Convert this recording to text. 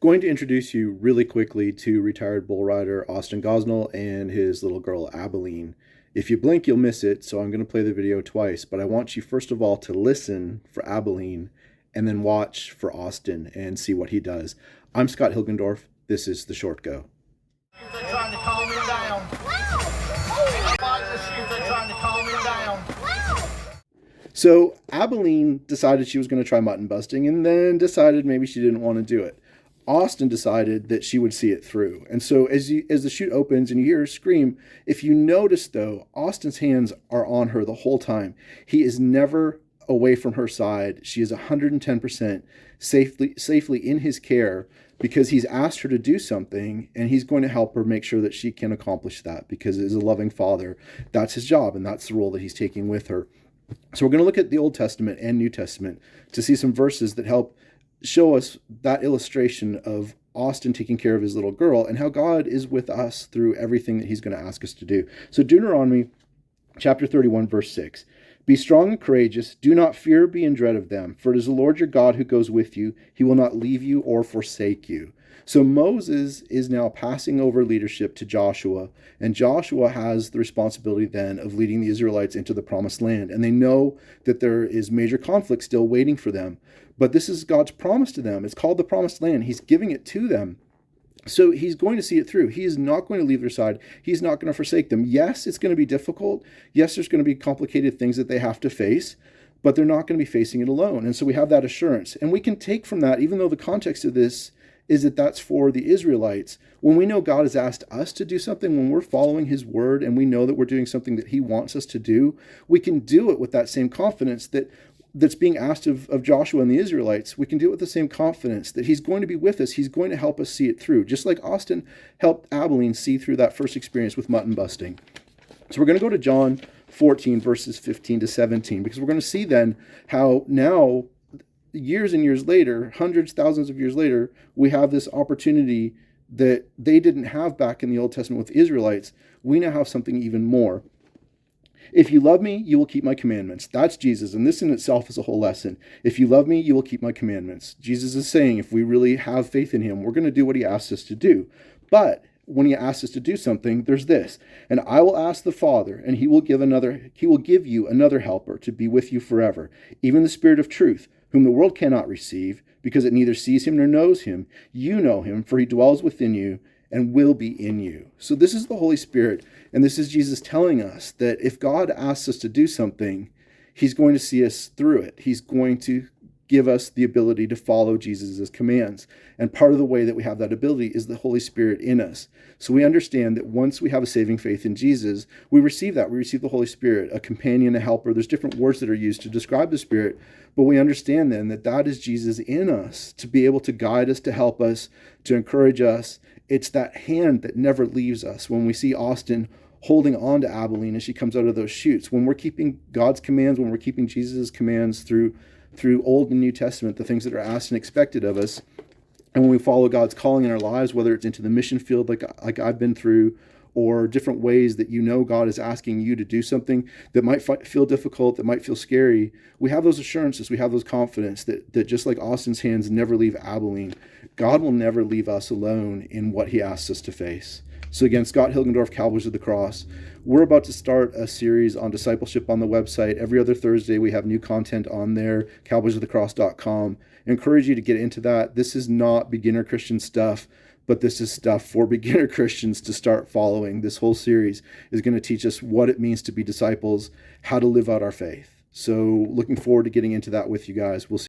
Going to introduce you really quickly to retired bull rider Austin Gosnell and his little girl Abilene. If you blink, you'll miss it, so I'm going to play the video twice, but I want you first of all to listen for Abilene and then watch for Austin and see what he does. I'm Scott Hilgendorf. This is The Short Go. They're trying to calm me down. They're trying to calm me down. So Abilene decided she was going to try mutton busting and then decided maybe she didn't want to do it. Austin decided that she would see it through. And so as the chute opens and you hear her scream, if you notice though, Austin's hands are on her the whole time. He is never away from her side. She is 110% safely in his care because he's asked her to do something and he's going to help her make sure that she can accomplish that because as a loving father, that's his job and that's the role that he's taking with her. So we're going to look at the Old Testament and New Testament to see some verses that help show us that illustration of Austin taking care of his little girl and how God is with us through everything that he's going to ask us to do. So Deuteronomy chapter 31, verse 6. Be strong and courageous. Do not fear, be in dread of them. For it is the Lord your God who goes with you. He will not leave you or forsake you. So Moses is now passing over leadership to Joshua, and Joshua has the responsibility then of leading the Israelites into the promised land. And they know that there is major conflict still waiting for them. But this is God's promise to them. It's called the promised land. He's giving it to them. So he's going to see it through. He is not going to leave their side. He's not going to forsake them. Yes, it's going to be difficult. Yes, there's going to be complicated things that they have to face, but they're not going to be facing it alone. And so we have that assurance. And we can take from that, even though the context of this is that that's for the Israelites. When we know God has asked us to do something, when we're following his word and we know that we're doing something that he wants us to do, we can do it with that same confidence that's being asked of Joshua and the Israelites. We can do it with the same confidence that he's going to be with us. He's going to help us see it through, just like Austin helped Abilene see through that first experience with mutton busting. So we're going to go to John 14, verses 15 to 17, because we're going to see then how now, years and years later, hundreds, thousands of years later, we have this opportunity that they didn't have back in the Old Testament with the Israelites. We now have something even more. If you love me, you will keep my commandments. That's Jesus. And this in itself is a whole lesson. If you love me, you will keep my commandments. Jesus is saying if we really have faith in him, we're going to do what he asks us to do. But when he asks us to do something, there's this. And I will ask the Father, and he will give you another helper to be with you forever, even the Spirit of truth, whom the world cannot receive, because it neither sees him nor knows him. You know him, for he dwells within you and will be in you. So this is the Holy Spirit, and this is Jesus telling us that if God asks us to do something, he's going to see us through it. He's going to give us the ability to follow Jesus' commands. And part of the way that we have that ability is the Holy Spirit in us. So we understand that once we have a saving faith in Jesus, we receive that. We receive the Holy Spirit, a companion, a helper. There's different words that are used to describe the Spirit, but we understand then that that is Jesus in us to be able to guide us, to help us, to encourage us. It's that hand that never leaves us. When we see Austin holding on to Abilene as she comes out of those chutes, when we're keeping God's commands, when we're keeping Jesus' commands through Old and New Testament, the things that are asked and expected of us, and when we follow God's calling in our lives, whether it's into the mission field like I've been through, or different ways that you know God is asking you to do something that might feel difficult, that might feel scary, we have those assurances, we have those confidence that just like Austin's hands never leave Abilene, God will never leave us alone in what he asks us to face. So again, Scott Hilgendorf, Cowboys of the Cross. We're about to start a series on discipleship on the website. Every other Thursday, we have new content on there, cowboysofthecross.com. I encourage you to get into that. This is not beginner Christian stuff, but this is stuff for beginner Christians to start following. This whole series is going to teach us what it means to be disciples, how to live out our faith. So looking forward to getting into that with you guys. We'll see.